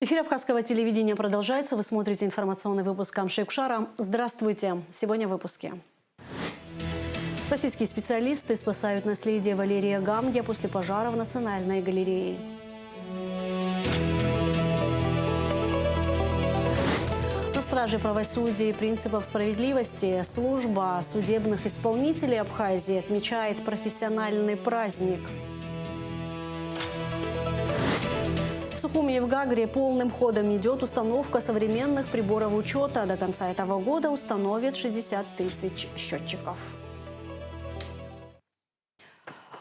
Эфир Абхазского телевидения продолжается. Вы смотрите информационный выпуск Камши-Кушара. Здравствуйте. Сегодня в выпуске. Российские специалисты спасают наследие Валерия Гамгия после пожара в Национальной галерее. На страже правосудия и принципов справедливости служба судебных исполнителей Абхазии отмечает профессиональный праздник. В Сухуми и в Гагре полным ходом идет установка современных приборов учета. До конца этого года установят 60 тысяч счетчиков.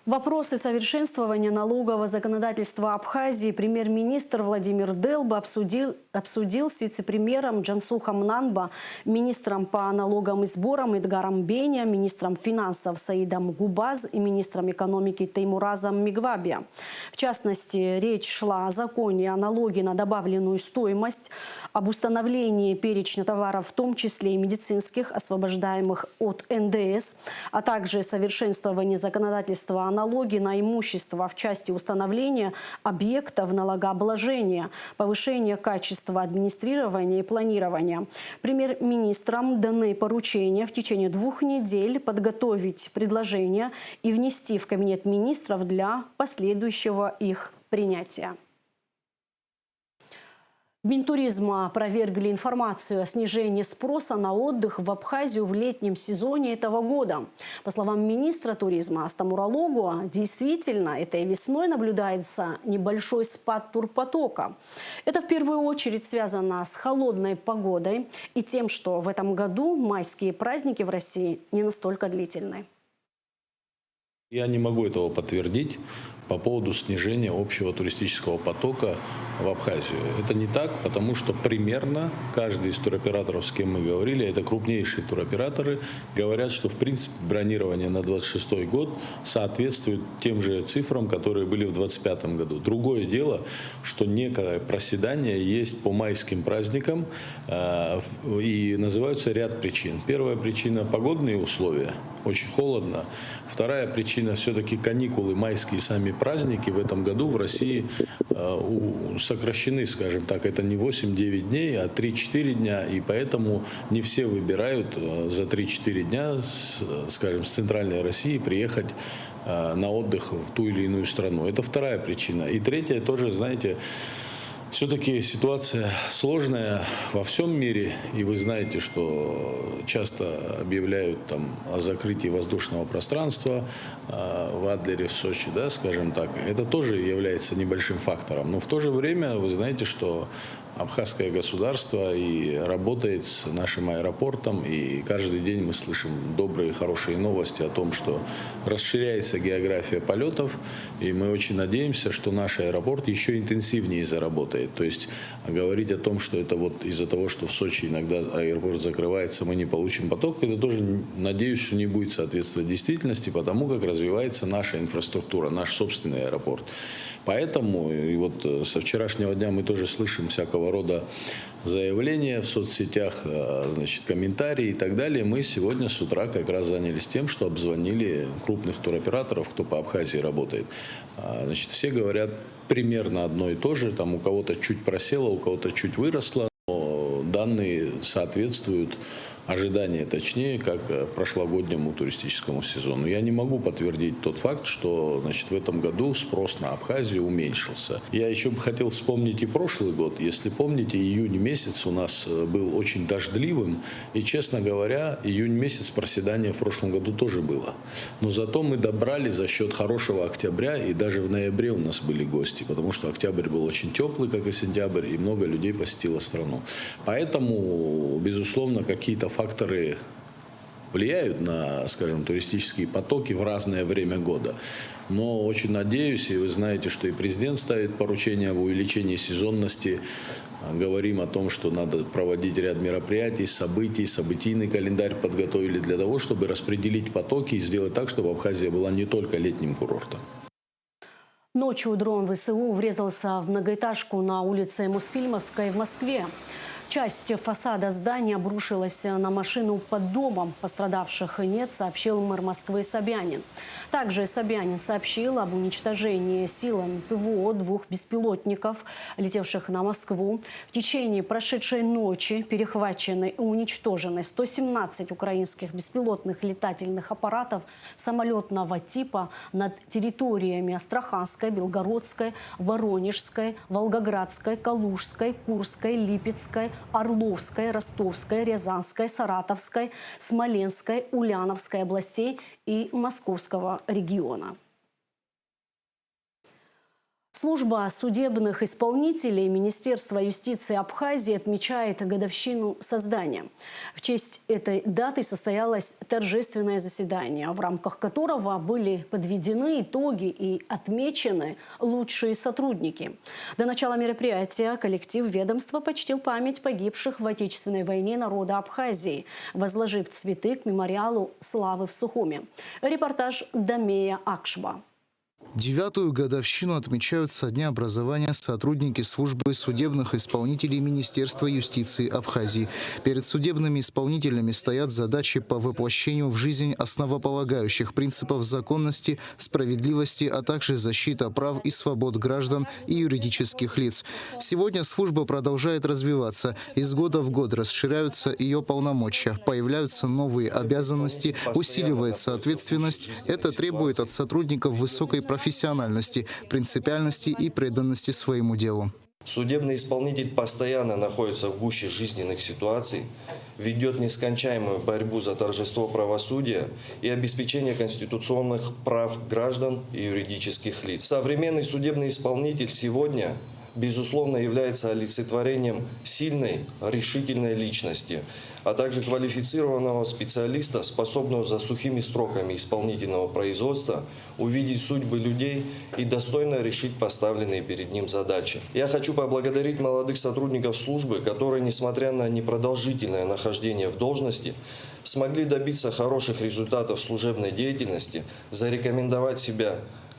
Вопросы совершенствования налогового законодательства Абхазии премьер-министр Владимир Делба обсудил с вице-премьером Джансухом Нанба, министром по налогам и сборам Эдгаром Беня, министром финансов Саидом Губаз и министром экономики Теймуразом Мигвабия. В частности, речь шла о законе о налоге на добавленную стоимость, об установлении перечня товаров, в том числе и медицинских, освобождаемых от НДС, а также совершенствовании законодательства о налоге на имущество в части установления объектов налогообложения, повышения качества администрирования и планирования. Премьер-министрам даны поручения в течение 2 недель подготовить предложения и внести в Кабинет министров для последующего их принятия. Минтуризма опровергли информацию о снижении спроса на отдых в Абхазию в летнем сезоне этого года. По словам министра туризма Астамуралогу, действительно, этой весной наблюдается небольшой спад турпотока. Это в первую очередь связано с холодной погодой и тем, что в этом году майские праздники в России не настолько длительны. Я не могу этого подтвердить по поводу снижения общего туристического потока в Абхазию. Это не так, потому что примерно каждый из туроператоров, с кем мы говорили, это крупнейшие туроператоры, говорят, что в принципе бронирование на 2026 год соответствует тем же цифрам, которые были в 2025 году. Другое дело, что некое проседание есть по майским праздникам и называются ряд причин. Первая причина – погодные условия. Очень холодно. Вторая причина – все-таки каникулы майские, сами праздники в этом году в России сокращены, скажем так. Это не 8-9 дней, а 3-4 дня. И поэтому не все выбирают за 3-4 дня, скажем, с центральной России приехать на отдых в ту или иную страну. Это вторая причина. И третья тоже, знаете, все-таки ситуация сложная во всем мире, и вы знаете, что часто объявляют там о закрытии воздушного пространства в Адлере, в Сочи, да, скажем так. Это тоже является небольшим фактором. Но в то же время вы знаете, что абхазское государство и работает с нашим аэропортом, и каждый день мы слышим добрые, хорошие новости о том, что расширяется география полетов, и мы очень надеемся, что наш аэропорт еще интенсивнее заработает. То есть говорить о том, что это вот из-за того, что в Сочи иногда аэропорт закрывается, мы не получим поток, это тоже, надеюсь, что не будет соответствовать действительности, потому как развивается наша инфраструктура, наш собственный аэропорт. Поэтому, и вот со вчерашнего дня мы тоже слышим всякого рода заявления в соцсетях, значит, комментарии и так далее. Мы сегодня с утра как раз занялись тем, что обзвонили крупных туроператоров, кто по Абхазии работает. Значит, все говорят примерно одно и то же. Там у кого-то чуть просело, у кого-то чуть выросло. Но данные соответствуют ожидания, точнее, как прошлогоднему туристическому сезону. Я не могу подтвердить тот факт, что, значит, в этом году спрос на Абхазию уменьшился. Я еще бы хотел вспомнить и прошлый год. Если помните, июнь месяц у нас был очень дождливым, и, честно говоря, июнь месяц проседания в прошлом году тоже было. Но зато мы добрали за счет хорошего октября, и даже в ноябре у нас были гости, потому что октябрь был очень теплый, как и сентябрь, и много людей посетило страну. Поэтому, безусловно, какие-то факторы влияют на, скажем, туристические потоки в разное время года. Но очень надеюсь, и вы знаете, что и президент ставит поручение об увеличении сезонности. Говорим о том, что надо проводить ряд мероприятий, событий, событийный календарь подготовили для того, чтобы распределить потоки и сделать так, чтобы Абхазия была не только летним курортом. Ночью дрон ВСУ врезался в многоэтажку на улице Мосфильмовской в Москве. Часть фасада здания обрушилась на машину под домом. Пострадавших нет, сообщил мэр Москвы Собянин. Также Собянин сообщил об уничтожении силами ПВО 2 беспилотников, летевших на Москву. В течение прошедшей ночи перехвачены и уничтожены 117 украинских беспилотных летательных аппаратов самолетного типа над территориями Астраханской, Белгородской, Воронежской, Волгоградской, Калужской, Курской, Липецкой, Орловской, Ростовской, Рязанской, Саратовской, Смоленской, Ульяновской областей и Московского региона. Служба судебных исполнителей Министерства юстиции Абхазии отмечает годовщину создания. В честь этой даты состоялось торжественное заседание, в рамках которого были подведены итоги и отмечены лучшие сотрудники. До начала мероприятия коллектив ведомства почтил память погибших в Отечественной войне народа Абхазии, возложив цветы к мемориалу славы в Сухуми. Репортаж Дамея Акшба. 9-ю годовщину отмечают со дня образования сотрудники службы судебных исполнителей Министерства юстиции Абхазии. Перед судебными исполнителями стоят задачи по воплощению в жизнь основополагающих принципов законности, справедливости, а также защита прав и свобод граждан и юридических лиц. Сегодня служба продолжает развиваться. Из года в год расширяются ее полномочия, появляются новые обязанности, усиливается ответственность. Это требует от сотрудников высокой профессиональности, принципиальности и преданности своему делу. Судебный исполнитель постоянно находится в гуще жизненных ситуаций, ведет нескончаемую борьбу за торжество правосудия и обеспечение конституционных прав граждан и юридических лиц. Современный судебный исполнитель сегодня, безусловно, является олицетворением сильной, решительной личности, а также квалифицированного специалиста, способного за сухими строками исполнительного производства увидеть судьбы людей и достойно решить поставленные перед ним задачи. Я хочу поблагодарить молодых сотрудников службы, которые, несмотря на непродолжительное нахождение в должности, смогли добиться хороших результатов служебной деятельности, зарекомендовать себя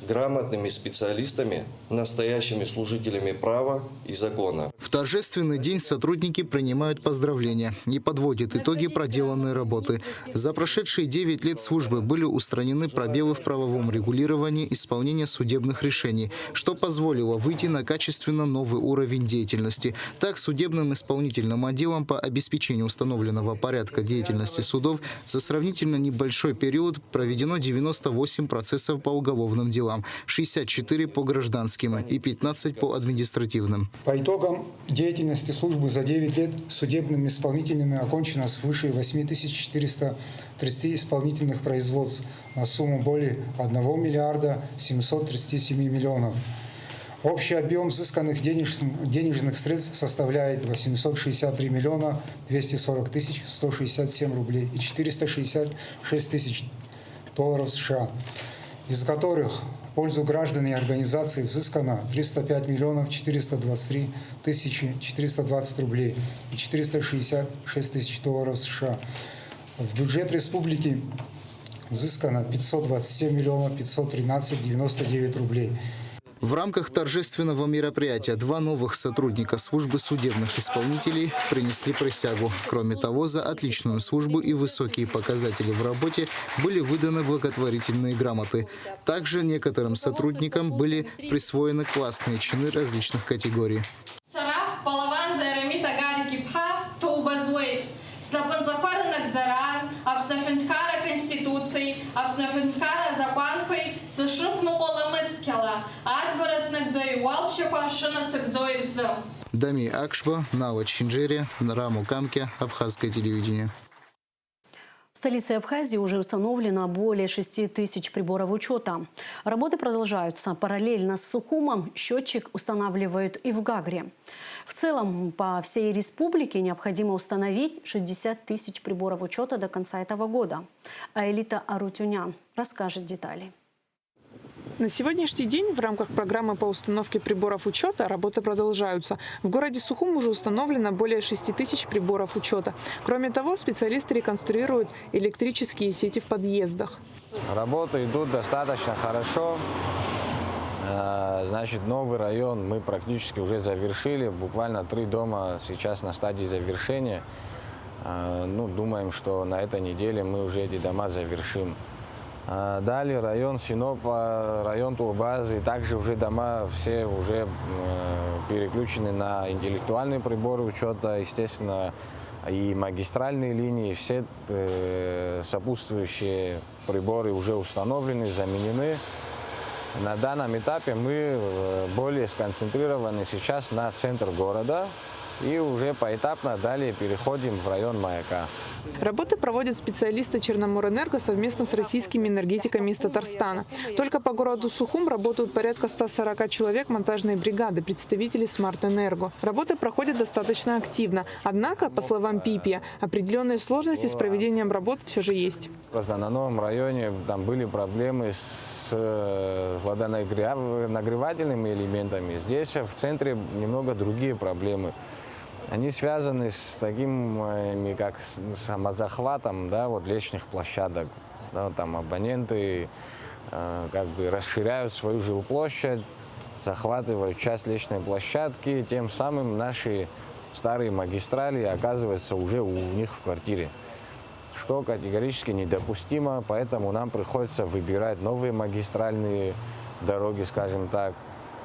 грамотными специалистами, настоящими служителями права и закона. В торжественный день сотрудники принимают поздравления и подводят итоги проделанной работы. За прошедшие 9 лет службы были устранены пробелы в правовом регулировании исполнения судебных решений, что позволило выйти на качественно новый уровень деятельности. Так, судебным исполнительным отделом по обеспечению установленного порядка деятельности судов за сравнительно небольшой период проведено 98 процессов по уголовным делам, 64 по гражданским и 15 по административным. По итогам деятельности службы за 9 лет судебными исполнителями окончено свыше 8430 исполнительных производств на сумму более 1 миллиарда 737 миллионов. Общий объем взысканных денежных средств составляет 863 миллиона 240 тысяч 167 рублей и 466 тысяч долларов США, из которых в пользу граждан и организаций взыскано 305 миллионов 423 тысячи 420 рублей и 466 тысяч долларов США. В бюджет республики взыскано 527 миллионов 513 99 рублей. В рамках торжественного мероприятия 2 новых сотрудника службы судебных исполнителей принесли присягу. Кроме того, за отличную службу и высокие показатели в работе были выданы благотворительные грамоты. Также некоторым сотрудникам были присвоены классные чины различных категорий. Дами Акшба, Нава Чинджери, Раму Камке, Абхазское телевидение. В столице Абхазии уже установлено более 6 тысяч приборов учета. Работы продолжаются. Параллельно с Сухумом счетчик устанавливают и в Гагре. В целом, по всей республике необходимо установить 60 тысяч приборов учета до конца этого года. Аэлита Арутюнян расскажет детали. На сегодняшний день в рамках программы по установке приборов учета работы продолжаются. В городе Сухум уже установлено более 6 тысяч приборов учета. Кроме того, специалисты реконструируют электрические сети в подъездах. Работы идут достаточно хорошо. Значит, новый район мы практически уже завершили. Буквально 3 дома сейчас на стадии завершения. Ну, думаем, что на этой неделе мы уже эти дома завершим. Далее район Синопа, район Турбазы, также уже дома все уже переключены на интеллектуальные приборы учета, естественно, и магистральные линии, все сопутствующие приборы уже установлены, заменены. На данном этапе мы более сконцентрированы сейчас на центр города и уже поэтапно далее переходим в район Маяка. Работы проводят специалисты Черноморэнерго совместно с российскими энергетиками из Татарстана. Только по городу Сухум работают порядка 140 человек монтажной бригады, представителей Смарт-Энерго. Работы проходят достаточно активно. Однако, по словам Пипия, определенные сложности с проведением работ все же есть. Просто на новом районе там были проблемы с водонагревательными элементами. Здесь в центре немного другие проблемы. Они связаны с такими, как самозахватом, да, вот личных площадок. Да, там абоненты как бы расширяют свою жилплощадь, захватывают часть личной площадки, тем самым наши старые магистрали оказываются уже у них в квартире, что категорически недопустимо, поэтому нам приходится выбирать новые магистральные дороги, скажем так.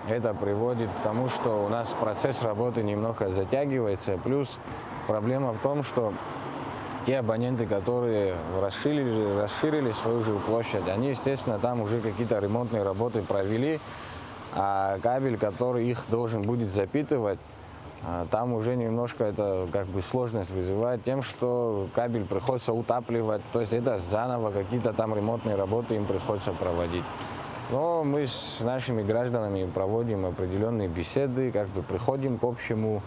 Это приводит к тому, что у нас процесс работы немного затягивается. Плюс проблема в том, что те абоненты, которые расширили свою жилплощадь, они, естественно, там уже какие-то ремонтные работы провели, а кабель, который их должен будет запитывать, там уже немножко это как бы сложность вызывает тем, что кабель приходится утапливать. То есть это заново какие-то там ремонтные работы им приходится проводить. Но мы с нашими гражданами проводим определенные беседы, как бы приходим к общему,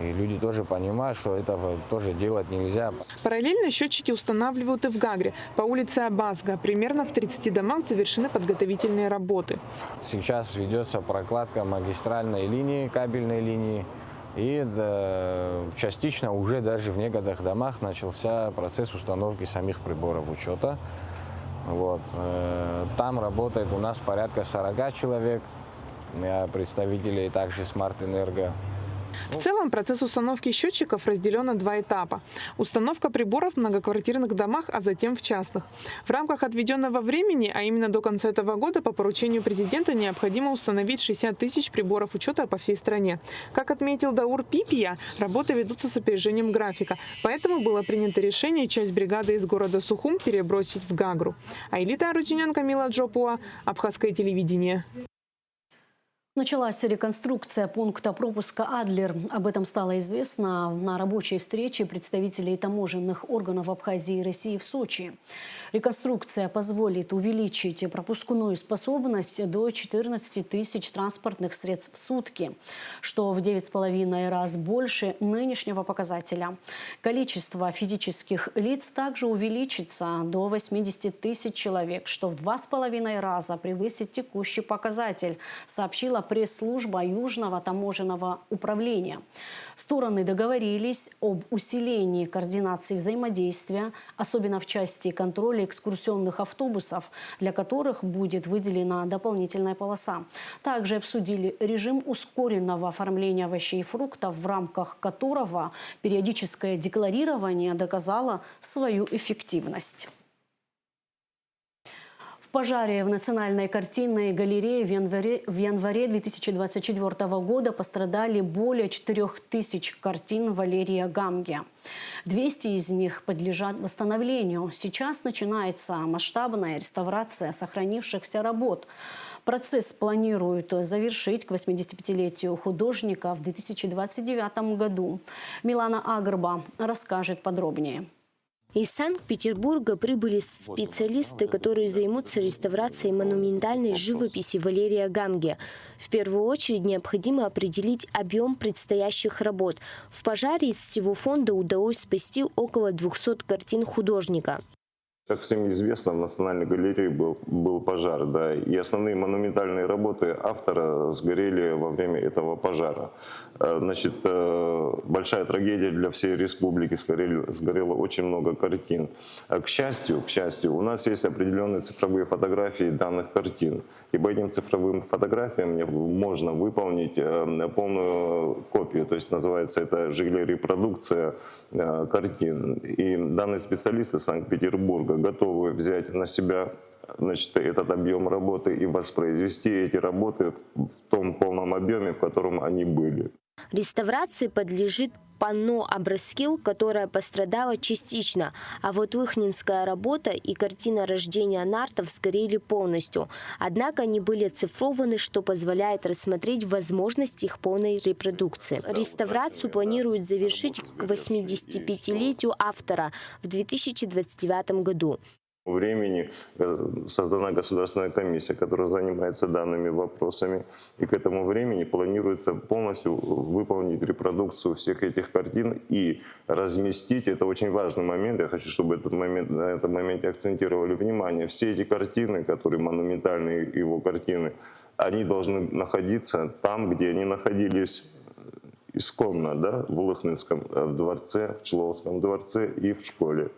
и люди тоже понимают, что этого тоже делать нельзя. Параллельно счетчики устанавливают и в Гагре. По улице Абазга примерно в 30 домах завершены подготовительные работы. Сейчас ведется прокладка магистральной линии, кабельной линии. И частично уже даже в некоторых домах начался процесс установки самих приборов учета. Вот. Там работает у нас порядка 40 человек, представителей также Смарт-Энерго. В целом процесс установки счетчиков разделен на 2 этапа. Установка приборов в многоквартирных домах, а затем в частных. В рамках отведенного времени, а именно до конца этого года, по поручению президента необходимо установить 60 тысяч приборов учета по всей стране. Как отметил Даур Пипия, работы ведутся с опережением графика. Поэтому было принято решение часть бригады из города Сухум перебросить в Гагру. Айлита Арутюнян, Камила Джопуа, Абхазское телевидение. Началась реконструкция пункта пропуска «Адлер». Об этом стало известно на рабочей встрече представителей таможенных органов Абхазии и России в Сочи. Реконструкция позволит увеличить пропускную способность до 14 тысяч транспортных средств в сутки, что в 9,5 раз больше нынешнего показателя. Количество физических лиц также увеличится до 80 тысяч человек, что в 2,5 раза превысит текущий показатель, сообщила пресс-служба Южного таможенного управления. Стороны договорились об усилении координации взаимодействия, особенно в части контроля экскурсионных автобусов, для которых будет выделена дополнительная полоса. Также обсудили режим ускоренного оформления овощей и фруктов, в рамках которого периодическое декларирование доказало свою эффективность. В пожаре в Национальной картинной галерее в январе 2024 года пострадали более 4000 картин Валерия Гамге. 200 из них подлежат восстановлению. Сейчас начинается масштабная реставрация сохранившихся работ. Процесс планируют завершить к 85-летию художника в 2029 году. Милана Агрба расскажет подробнее. Из Санкт-Петербурга прибыли специалисты, которые займутся реставрацией монументальной живописи Валерия Гамге. В первую очередь необходимо определить объем предстоящих работ. В пожаре из всего фонда удалось спасти около 200 картин художника. Как всем известно, в Национальной галерее был пожар, да, и основные монументальные работы автора сгорели во время этого пожара. Значит, большая трагедия для всей республики, сгорело очень много картин. К счастью, у нас есть определенные цифровые фотографии данных картин. И по этим цифровым фотографиям можно выполнить полную копию, то есть называется это репродукция картин. И данные специалисты Санкт-Петербурга готовы взять на себя, значит, этот объем работы и воспроизвести эти работы в том полном объеме, в котором они были. Реставрации подлежит панно «Образкил», которая пострадала частично, а вот Выхнинская работа и картина рождения нартов сгорели полностью. Однако они были оцифрованы, что позволяет рассмотреть возможность их полной репродукции. Реставрацию планируют завершить к 85-летию автора в 2029 году. Времени создана государственная комиссия, которая занимается данными вопросами. И к этому времени планируется полностью выполнить репродукцию всех этих картин и разместить. Это очень важный момент. Я хочу, чтобы на этом моменте акцентировали внимание. Все эти картины, которые монументальные его картины, они должны находиться там, где они находились исконно, да, в Улыхнинском дворце, в Чловском дворце и в школе.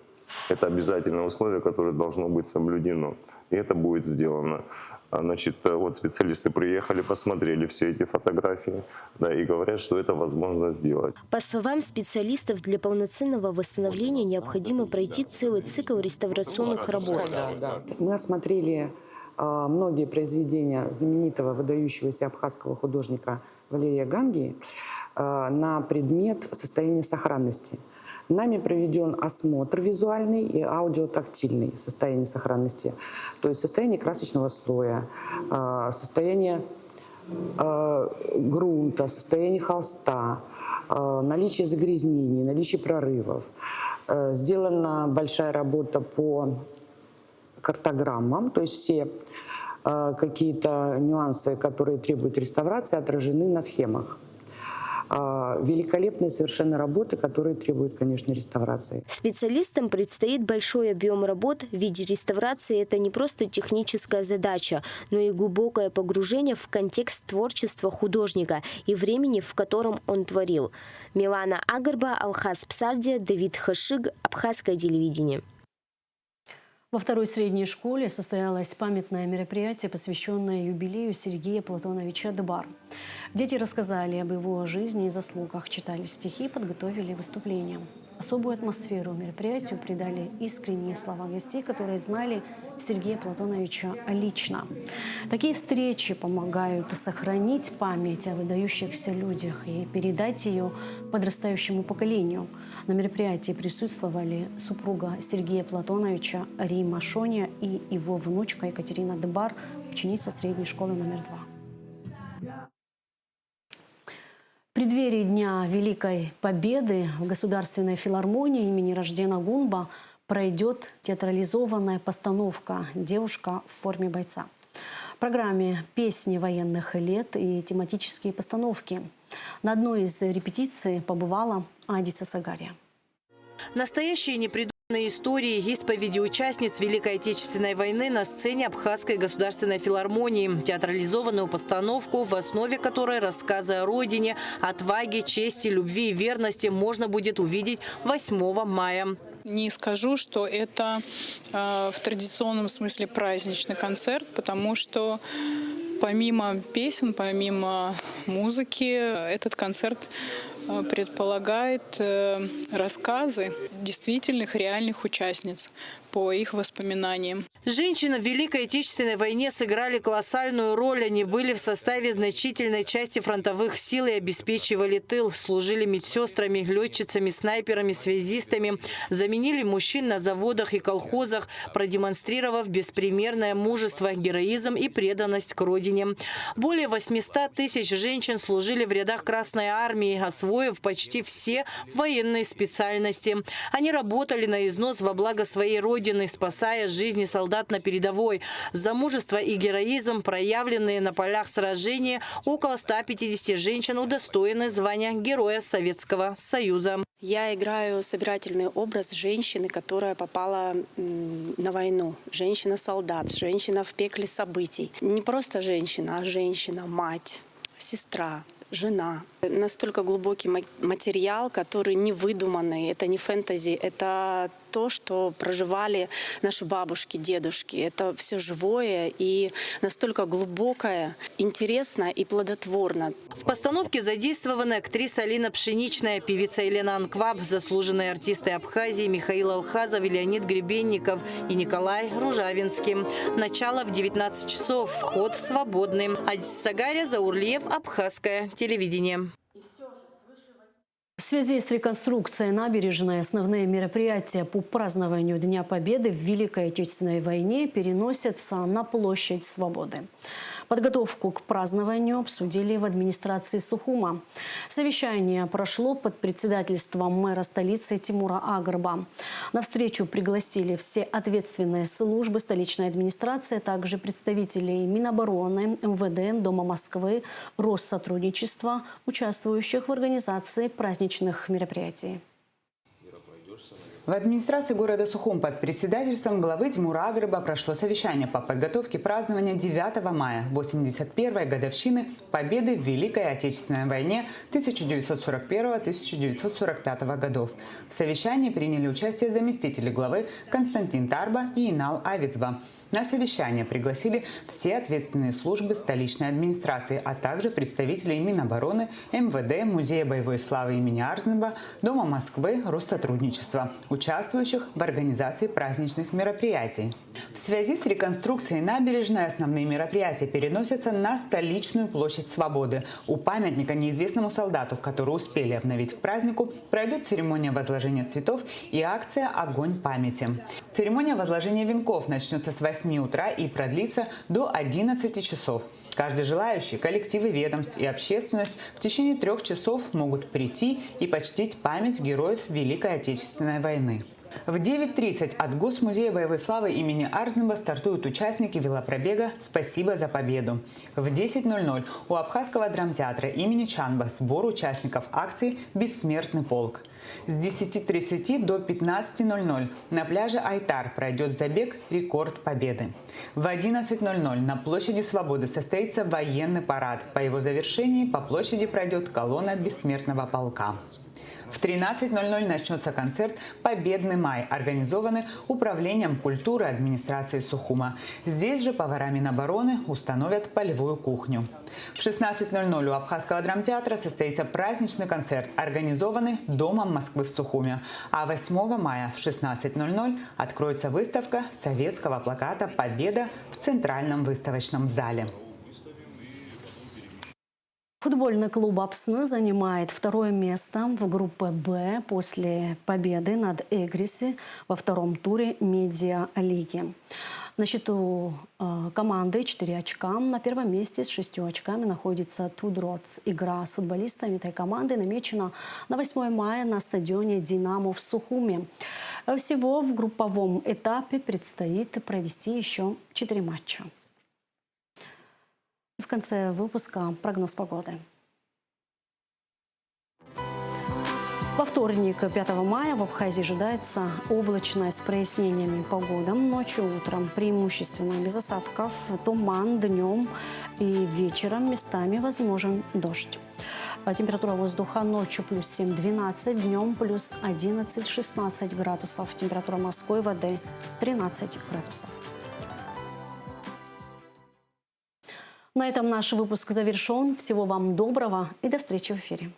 Это обязательное условие, которое должно быть соблюдено. И это будет сделано. Значит, вот специалисты приехали, посмотрели все эти фотографии, да, и говорят, что это возможно сделать. По словам специалистов, для полноценного восстановления необходимо пройти целый цикл реставрационных работ. Мы осмотрели многие произведения знаменитого выдающегося абхазского художника Валерия Ганги на предмет состояния сохранности. Нами проведен осмотр визуальный и аудиотактильный состояния сохранности, то есть состояние красочного слоя, состояние грунта, состояние холста, наличие загрязнений, наличие прорывов. Сделана большая работа по картограммам, то есть все какие-то нюансы, которые требуют реставрации, отражены на схемах. Великолепные совершенно работы, которые требуют, конечно, реставрации. Специалистам предстоит большой объем работ, ведь реставрация – это не просто техническая задача, но и глубокое погружение в контекст творчества художника и времени, в котором он творил. Милана Агарба, Алхаз Псардия, Давид Хашиг, Абхазское телевидение. Во второй средней школе состоялось памятное мероприятие, посвященное юбилею Сергея Платоновича Дебар. Дети рассказали об его жизни и заслугах, читали стихи и подготовили выступления. Особую атмосферу мероприятию придали искренние слова гостей, которые знали Сергея Платоновича лично. Такие встречи помогают сохранить память о выдающихся людях и передать ее подрастающему поколению. На мероприятии присутствовали супруга Сергея Платоновича Рима Шоня и его внучка Екатерина Дебар, ученица средней школы номер 2. В преддверии Дня Великой Победы в Государственной филармонии имени Раждена Гунба пройдет театрализованная постановка «Девушка в форме бойца». В программе песни военных лет и тематические постановки. На одной из репетиций побывала Адиса Сагария. Настоящие непридуманные истории, исповеди участниц Великой Отечественной войны на сцене Абхазской государственной филармонии. Театрализованную постановку, в основе которой рассказы о родине, отваге, чести, любви и верности можно будет увидеть 8 мая. Не скажу, что это в традиционном смысле праздничный концерт, потому что помимо песен, помимо музыки, этот концерт предполагает рассказы действительных реальных участниц по их воспоминаниям. Женщины в Великой Отечественной войне сыграли колоссальную роль. Они были в составе значительной части фронтовых сил и обеспечивали тыл. Служили медсестрами, летчицами, снайперами, связистами. Заменили мужчин на заводах и колхозах, продемонстрировав беспримерное мужество, героизм и преданность к родине. Более 800 тысяч женщин служили в рядах Красной Армии, освоив почти все военные специальности. Они работали на износ во благо своей родины. Родины, спасая жизни солдат на передовой. За мужество и героизм, проявленные на полях сражения, около 150 женщин удостоены звания Героя Советского Союза. Я играю собирательный образ женщины, которая попала на войну. Женщина-солдат, женщина в пекле событий. Не просто женщина, а женщина, мать, сестра, жена. Настолько глубокий материал, который не выдуманный. Это не фэнтези, это то, что проживали наши бабушки, дедушки. Это все живое и настолько глубокое, интересно и плодотворно. В постановке задействованы актриса Алина Пшеничная, певица Елена Анкваб, заслуженные артисты Абхазии Михаил Алхазов, Леонид Гребенников и Николай Ружавинский. Начало в 19 часов. Вход свободный. Сагария Заурлиев, Абхазское телевидение. В связи с реконструкцией набережной основные мероприятия по празднованию Дня Победы в Великой Отечественной войне переносятся на площадь Свободы. Подготовку к празднованию обсудили в администрации Сухума. Совещание прошло под председательством мэра столицы Тимура Агрба. На встречу пригласили все ответственные службы столичной администрации, а также представителей Минобороны, МВД, Дома Москвы, Россотрудничества, участвующих в организации праздничных мероприятий. В администрации города Сухум под председательством главы Тимура Агрба прошло совещание по подготовке празднования 9 мая, 81-й годовщины Победы в Великой Отечественной войне 1941-1945 годов. В совещании приняли участие заместители главы Константин Тарба и Инал Авицба. На совещание пригласили все ответственные службы столичной администрации, а также представителей Минобороны, МВД, Музея боевой славы имени Арзнева, Дома Москвы, Россотрудничества, участвующих в организации праздничных мероприятий. В связи с реконструкцией набережной основные мероприятия переносятся на столичную площадь Свободы. У памятника неизвестному солдату, который успели обновить к празднику, пройдут церемония возложения цветов и акция «Огонь памяти». Церемония возложения венков начнется с 8 утра и продлится до 11 часов. Каждый желающий, коллективы ведомств и общественность в течение 3 часов могут прийти и почтить память героев Великой Отечественной войны. В 9:30 от Госмузея боевой славы имени Арзнева стартуют участники велопробега «Спасибо за победу». В 10:00 у Абхазского драмтеатра имени Чанба сбор участников акции «Бессмертный полк». С 10:30 до 15:00 на пляже Айтар пройдет забег «Рекорд Победы». В 11:00 на площади Свободы состоится военный парад. По его завершении по площади пройдет колонна Бессмертного полка. В 13:00 начнется концерт «Победный май», организованный Управлением культуры администрации Сухума. Здесь же повара Минобороны установят полевую кухню. В 16:00 у Абхазского драмтеатра состоится праздничный концерт, организованный Домом Москвы в Сухуме. А 8 мая в 16:00 откроется выставка советского плаката «Победа» в Центральном выставочном зале. Футбольный клуб «Апсны» занимает 2-е место в группе «Б» после победы над «Эгриси» во 2-м туре медиа-лиги. На счету команды 4 очка. На 1-м месте с 6 очками находится «Тудроц». Игра с футболистами этой команды намечена на 8 мая на стадионе «Динамо» в Сухуме. Всего в групповом этапе предстоит провести еще 4 матча. В конце выпуска прогноз погоды. Во вторник, 5 мая, в Абхазии ожидается облачная с прояснениями погода. Ночью и утром преимущественно без осадков, туман днем и вечером местами возможен дождь. Температура воздуха ночью плюс 7-12, днем плюс 11-16 градусов. Температура морской воды 13 градусов. На этом наш выпуск завершен. Всего вам доброго и до встречи в эфире.